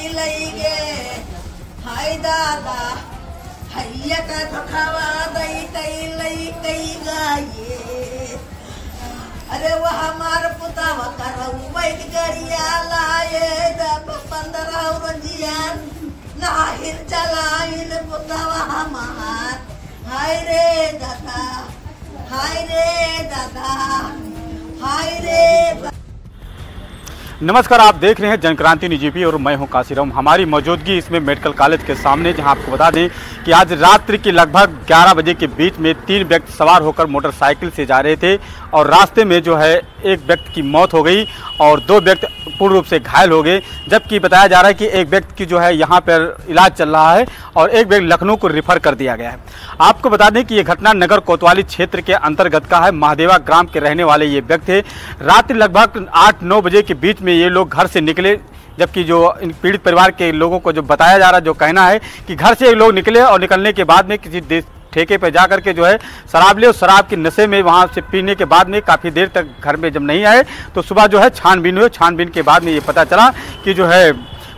लई गे हाय दादा हैया का धोखावा दई तई लई कई गाये अरे वो हमार पुतावा करऊ बैठ गरिया लाए दब 15 रंजियान नाहिर चलाइन पुतावा हमार हाय रे दादा हाय रे दादा हाय रे। नमस्कार, आप देख रहे हैं जनक्रांति न्यूज़ यूपी और मैं हूं काशीराम। हमारी मौजूदगी इसमें मेडिकल कॉलेज के सामने, जहां आपको बता दें कि आज रात्रि के लगभग 11 बजे के बीच में 3 व्यक्ति सवार होकर मोटरसाइकिल से जा रहे थे और रास्ते में जो है एक व्यक्ति की मौत हो गई और 2 व्यक्ति पूर्ण रूप से घायल हो गए, जबकि बताया जा रहा है कि एक व्यक्ति की जो है यहाँ पर इलाज चल रहा है और एक व्यक्ति लखनऊ को रिफर कर दिया गया है। आपको बता दें कि ये घटना नगर कोतवाली क्षेत्र के अंतर्गत का है। महादेवा ग्राम के रहने वाले ये व्यक्ति थे। रात्रि लगभग 8-9 बजे के बीच में ये लोग घर से निकले, जबकि जो इन पीड़ित परिवार के लोगों को जो बताया जा रहा है, जो कहना है कि घर से ये लोग निकले और निकलने के बाद में किसी ठेके पे जा करके जो है शराब ले और शराब के नशे में वहाँ से पीने के बाद में काफ़ी देर तक घर में जब नहीं आए तो सुबह जो है छानबीन हुई। छानबीन के बाद में ये पता चला कि जो है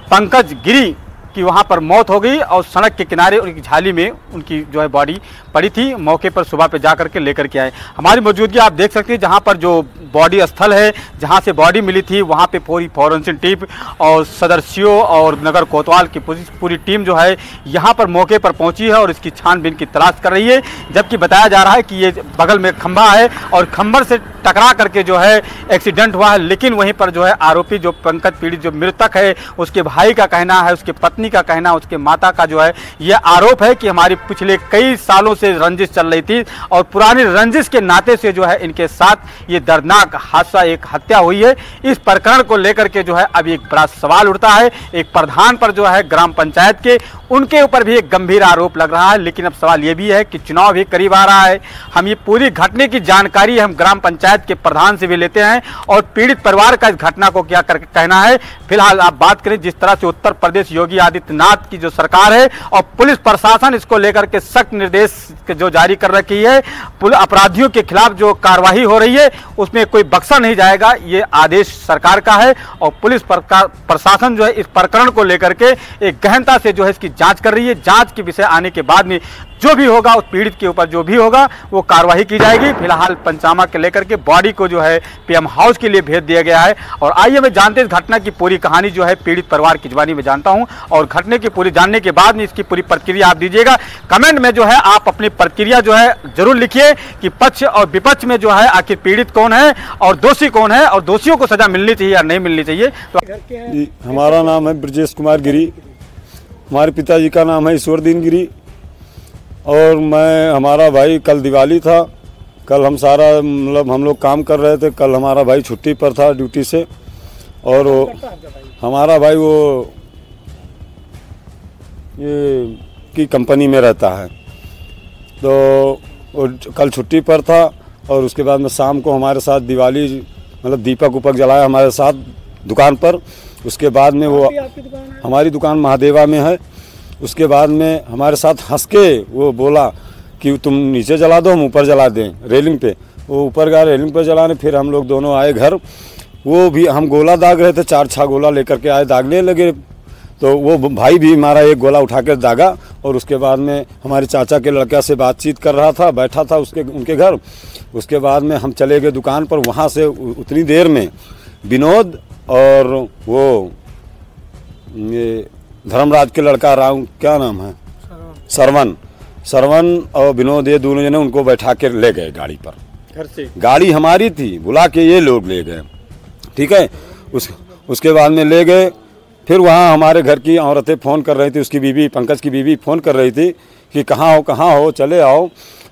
पंकज गिरी कि वहाँ पर मौत हो गई और सड़क के किनारे उनकी झाली में उनकी जो है बॉडी पड़ी थी। मौके पर सुबह पे जा करके लेकर के आए। हमारी मौजूदगी आप देख सकते हैं, जहाँ पर जो बॉडी स्थल है, जहाँ से बॉडी मिली थी, वहाँ पे पूरी फॉरेंसिक टीम और सदस्यों और नगर कोतवाल की पूरी टीम जो है यहाँ पर मौके पर पहुँची है और इसकी छानबीन की तलाश कर रही है। जबकि बताया जा रहा है कि ये बगल में खंभा है और खंभर से टकरा करके जो है एक्सीडेंट हुआ है। लेकिन वहीं पर जो है आरोपी जो पंकज पीड़ित जो मृतक है, उसके भाई का कहना है, उसके पत्नी का कहना, उसके माता का जो है यह आरोप है कि हमारी पिछले कई सालों से रंजिश चल रही थी और पुरानी रंजिश के नाते से जो है इनके साथ ये दर्दनाक हादसा, एक हत्या हुई है। इस प्रकरण को लेकर के जो है अभी एक बड़ा सवाल उठता है। एक प्रधान पर जो है ग्राम पंचायत के, उनके ऊपर भी एक गंभीर आरोप लग रहा है। लेकिन अब सवाल ये भी है कि चुनाव भी करीब आ रहा है। हम ये पूरी घटने की जानकारी हम ग्राम पंचायत के प्रधान से भी लेते हैं और पीड़ित परिवार का इस घटना को क्या कहना है। फिलहाल आप बात करें जिस तरह से उत्तर प्रदेश योगी आदित्यनाथ की जो सरकार है और पुलिस प्रशासन इसको लेकर के सख्त निर्देश जो जारी कर रखी है, अपराधियों के खिलाफ जो कार्रवाई हो रही है उसमें कोई बख्शा नहीं जाएगा, ये आदेश सरकार का है। और पुलिस प्रशासन जो है इस प्रकरण को लेकर के एक गहनता से जो है इसकी जांच कर रही है। जांच के विषय आने के बाद में जो भी होगा उस पीड़ित के ऊपर जो भी होगा वो कार्रवाई की जाएगी। फिलहाल पंचनामा के लेकर के बॉडी को जो है पीएम हाउस के लिए भेज दिया गया है। और आइए मैं जानते हैं इस घटना की पूरी कहानी जो है पीड़ित परिवार की जुबानी में जानता हूं और घटने की पूरी जानने के बाद में इसकी पूरी प्रतिक्रिया आप दीजिएगा। कमेंट में जो है आप अपनी प्रतिक्रिया जो है जरूर लिखिए कि पक्ष और विपक्ष में जो है आखिर पीड़ित कौन है और दोषी कौन है और दोषियों को सजा मिलनी चाहिए या नहीं मिलनी चाहिए। तो हमारा नाम है ब्रजेश कुमार गिरी, हमारे पिताजी का नाम है ईश्वरदीन गिरी और हमारा भाई कल दिवाली था। कल हम सारा मतलब हम लोग काम कर रहे थे। कल हमारा भाई छुट्टी पर था ड्यूटी से और हमारा भाई वो ये की कंपनी में रहता है, तो कल छुट्टी पर था। और उसके बाद में शाम को हमारे साथ दिवाली मतलब दीपक उपक जलाया हमारे साथ दुकान पर। उसके बाद में वो हमारी दुकान महादेवा में है। उसके बाद में हमारे साथ हंस के वो बोला कि तुम नीचे जला दो, हम ऊपर जला दें रेलिंग पे। वो ऊपर गया रेलिंग पे जलाने, फिर हम लोग दोनों आए घर। वो भी हम गोला दाग रहे थे, 4-6 गोला लेकर के आए, दागने लगे। तो वो भाई भी हमारा एक गोला उठा कर दागा और उसके बाद में हमारे चाचा के लड़का से बातचीत कर रहा था, बैठा था उनके घर। उसके बाद में हम चले गए दुकान पर। वहाँ से उतनी देर में विनोद और वो ये धर्मराज के लड़का राम, क्या नाम है, सरवन और विनोद, ये दोनों जने उनको बैठा के ले गए गाड़ी पर। घर से गाड़ी हमारी थी, बुला के ये लोग ले गए। ठीक है, उसके बाद में ले गए। फिर वहाँ हमारे घर की औरतें फ़ोन कर रही थी, उसकी बीवी, पंकज की बीवी फ़ोन कर रही थी कि कहाँ हो चले आओ।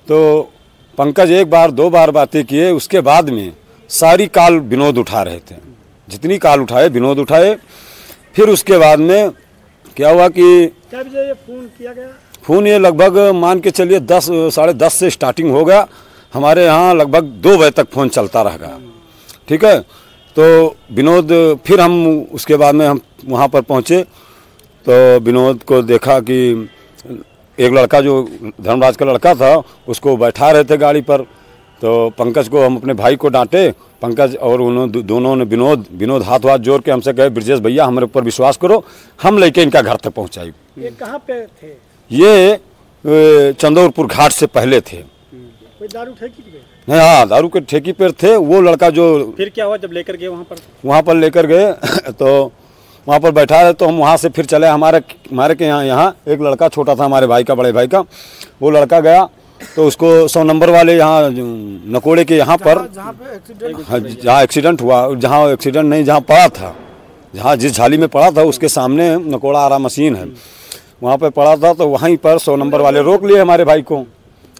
तो पंकज 1-2 बार बातें किए। उसके बाद में सारी कॉल विनोद उठा रहे थे, जितनी कॉल उठाए विनोद उठाए। फिर उसके बाद में क्या हुआ कि क्या बजे ये फ़ोन किया गया? फ़ोन ये लगभग मान के चलिए 10 साढ़े 10 से स्टार्टिंग हो गया। हमारे यहाँ लगभग 2 बजे तक फ़ोन चलता रहेगा। ठीक है, तो विनोद, फिर हम उसके बाद में हम वहाँ पर पहुँचे तो विनोद को देखा कि एक लड़का जो धर्मराज का लड़का था उसको बैठा रहे थे गाड़ी पर। तो पंकज को हम अपने भाई को डांटे, पंकज और उन्होंने दोनों ने विनोद हाथ जोड़ के हमसे कहे ब्रजेश भैया हमारे ऊपर विश्वास करो, हम लेके इनका घर तक पहुंचाई। ये कहाँ पे थे? ये चंदौरपुर घाट से पहले थे। कोई दारू ठेकी पे? नहीं, हाँ दारू के ठेकी पर थे। वो लड़का जो फिर क्या हुआ जब लेकर गए वहाँ पर लेकर गए तो वहाँ पर बैठा रहे, तो हम वहाँ से फिर चले। हमारे के यहाँ एक लड़का छोटा था, हमारे भाई का, बड़े भाई का, वो लड़का गया तो उसको 100 नंबर वाले यहाँ नकोड़े के यहाँ पर जहाँ एक्सीडेंट हुआ, जहाँ एक्सीडेंट नहीं जहाँ पड़ा था, जहाँ जिस झाली में पड़ा था उसके सामने नकोड़ा आरा मशीन है, वहाँ पे पड़ा था। तो वहीं पर 100 नंबर वाले रोक लिए हमारे भाई को,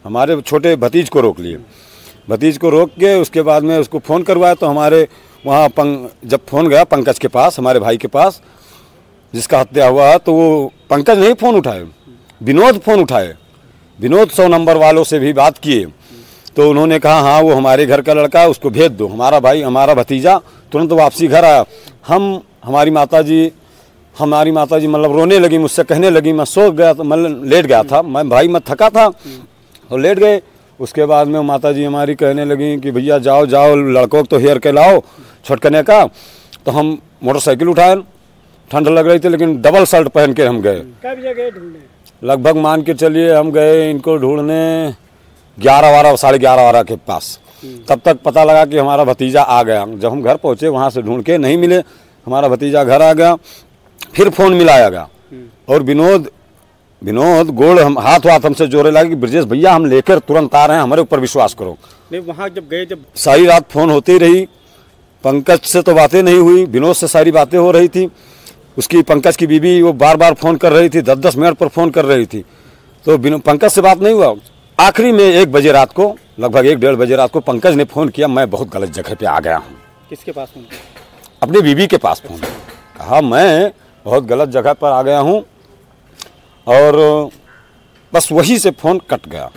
हमारे छोटे भतीज को रोक लिए। भतीज को रोक के उसके बाद में उसको फ़ोन करवाया। तो हमारे वहाँ जब फ़ोन गया पंकज के पास, हमारे भाई के पास जिसका हत्या हुआ, तो वो पंकज नहीं फ़ोन उठाए, विनोद फ़ोन उठाए। विनोद 100 नंबर वालों से भी बात किए तो उन्होंने कहा हाँ वो हमारे घर का लड़का है, उसको भेज दो। हमारा भाई, हमारा भतीजा तुरंत वापसी घर आया। हमारी माताजी मतलब रोने लगी, मुझसे कहने लगी, मैं सो गया था, मतलब लेट गया था, मैं भाई मैं थका था और लेट गए। उसके बाद में माताजी हमारी कहने लगी कि भैया जाओ लड़कों को तो हेयर के लाओ छटकने का। तो हम मोटरसाइकिल उठाए, ठंड लग रही थी लेकिन डबल शर्ट पहन के हम गए। कब जगह ढूंढने? लगभग मान के चलिए हम गए इनको ढूंढने 11 साढ़े 11 के पास। तब तक पता लगा कि हमारा भतीजा आ गया। जब हम घर पहुँचे वहाँ से ढूंढ के नहीं मिले, हमारा भतीजा घर आ गया। फिर फ़ोन मिलाया गया और विनोद गोड़ हम हाथ हमसे जोड़े लगे कि ब्रजेश भैया हम लेकर तुरंत आ रहे हैं, हमारे ऊपर विश्वास करो। नहीं, वहाँ जब गए, जब सारी रात फ़ोन होती रही, पंकज से तो बातें नहीं हुई, विनोद से सारी बातें हो रही थी। उसकी पंकज की बीवी वो बार फ़ोन कर रही थी, 10-10 मिनट पर फ़ोन कर रही थी, तो पंकज से बात नहीं हुआ। आखिरी में 1 बजे रात को, लगभग 1-1:30 बजे रात को पंकज ने फ़ोन किया, मैं बहुत गलत जगह पे आ गया हूँ। किसके पास फ़ोन? अपनी बीवी के पास फ़ोन कहा मैं बहुत गलत जगह पर आ गया हूँ, और बस वही से फ़ोन कट गया।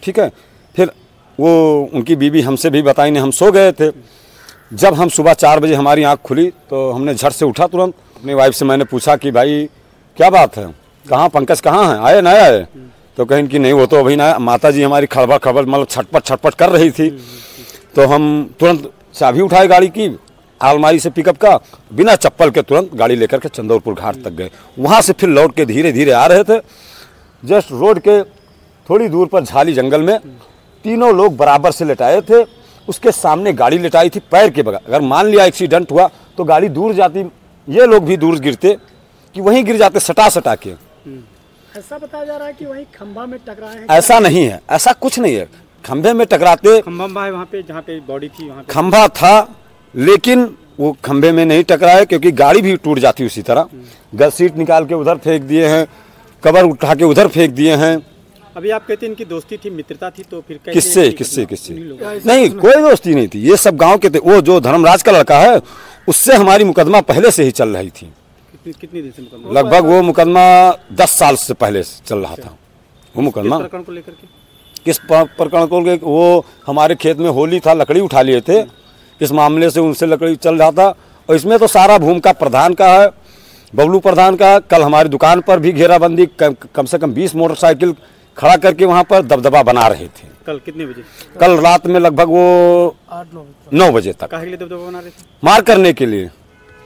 ठीक है, फिर वो उनकी बीवी हमसे भी बताई नहीं, हम सो गए थे। जब हम सुबह 4 बजे हमारी आँख खुली तो हमने झट से उठा, तुरंत अपनी वाइफ से मैंने पूछा कि भाई क्या बात है, कहाँ पंकज कहाँ है, आए ना आए? तो कहीं कि नहीं वो तो अभी ना। माताजी हमारी खड़बड़ मतलब छटपट कर रही थी। तो हम तुरंत चाबी उठाए गाड़ी की अलमारी से, पिकअप का, बिना चप्पल के तुरंत गाड़ी लेकर के चंदौरपुर घाट तक गए। वहाँ से फिर लौट के धीरे धीरे आ रहे थे। जस्ट रोड के थोड़ी दूर पर झाली जंगल में 3 लोग बराबर से लेटाए थे। उसके सामने गाड़ी लेटाई थी पैर के बगैर। अगर मान लिया एक्सीडेंट हुआ तो गाड़ी दूर जाती, ये लोग भी दूर गिरते कि वहीं गिर जाते सटा के। ऐसा बताया जा रहा है कि वहीं खंभा में टकराए हैं। ऐसा नहीं है, ऐसा कुछ नहीं है। खंभे में टकराते, खंभा है वहाँ पे जहाँ पे बॉडी थी, वहाँ खंभा था लेकिन वो खंभे में नहीं टकराए, क्योंकि गाड़ी भी टूट जाती उसी तरह। गस सीट निकाल के उधर फेंक दिए हैं, कवर उठा के उधर फेंक दिए हैं। अभी आप कहते हैं इनकी दोस्ती थी, मित्रता थी, तो फिर किससे नहीं, कोई दोस्ती नहीं थी। ये सब गांव के थे। वो जो धर्मराज का लड़का है उससे हमारी मुकदमा पहले से ही चल रही थी। कितनी दिन से मुकदमा? लगभग वो मुकदमा 10 साल से पहले से चल रहा था वो मुकदमा। प्रकरण को लेकर के? किस प्रकरण को लेकर? वो हमारे खेत में होली था, लकड़ी उठा लिए थे, इस मामले से उनसे लकड़ी चल रहा था। और इसमें तो सारा भूमिका प्रधान का है, बबलू प्रधान का। कल हमारी दुकान पर भी घेराबंदी, कम से कम 20 मोटरसाइकिल खड़ा करके वहाँ पर दबदबा बना रहे थे। कल कितने बजे? कल रात में लगभग वो 9 बजे तक। काहे के लिए दबदबा बना रहे थे? मार करने के लिए।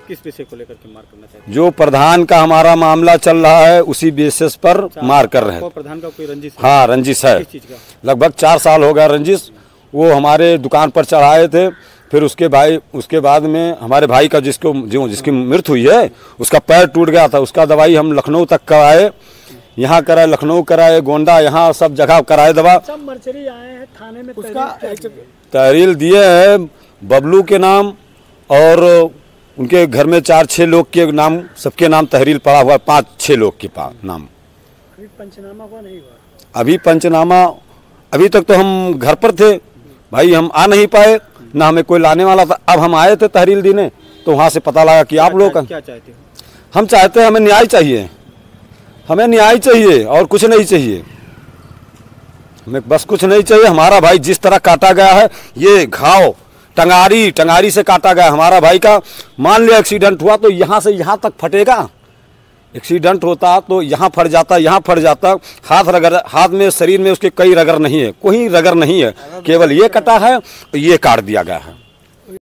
किस विषय को लेकर के मार करना चाहते? जो प्रधान का हमारा मामला चल रहा है उसी बेसिस पर मार कर रहे हैं। प्रधान का कोई रंजिश? हाँ, रंजिश है। किस चीज का? लगभग 4 साल हो गया रंजिश। वो हमारे दुकान पर चढ़ाए थे, फिर उसके बाद में हमारे भाई का जिसकी मृत्यु हुई है उसका पैर टूट गया था। उसका दवाई हम लखनऊ तक कराए, यहाँ कराए, लखनऊ कराए, गोंडा, यहाँ सब जगह कराए दवा। सब मर्चरी आए हैं थाने में, उसका तहरील दिए है बबलू के नाम, और उनके घर में 4-6 लोग के नाम, सबके नाम तहरील पड़ा हुआ है, 5-6 लोग के नाम। अभी पंचनामा हुआ नहीं हुआ? अभी पंचनामा, अभी तक तो हम घर पर थे भाई, हम आ नहीं पाए, ना हमें कोई लाने वाला था। अब हम आए थे तहरील देने तो वहाँ से पता लगा कि आप लोग क्या चाहते हो? हम चाहते हैं हमें न्याय चाहिए, हमें न्याय चाहिए और कुछ नहीं चाहिए। हमें बस कुछ नहीं चाहिए। हमारा भाई जिस तरह काटा गया है, ये घाव टंगारी से काटा गया हमारा भाई का। मान लिया एक्सीडेंट हुआ तो यहाँ से यहाँ तक फटेगा, एक्सीडेंट होता तो यहाँ फट जाता, यहाँ फट जाता। हाथ में, शरीर में उसके कई रगर नहीं है, कोई रगर नहीं है, केवल ये कटा है, ये काट दिया गया है।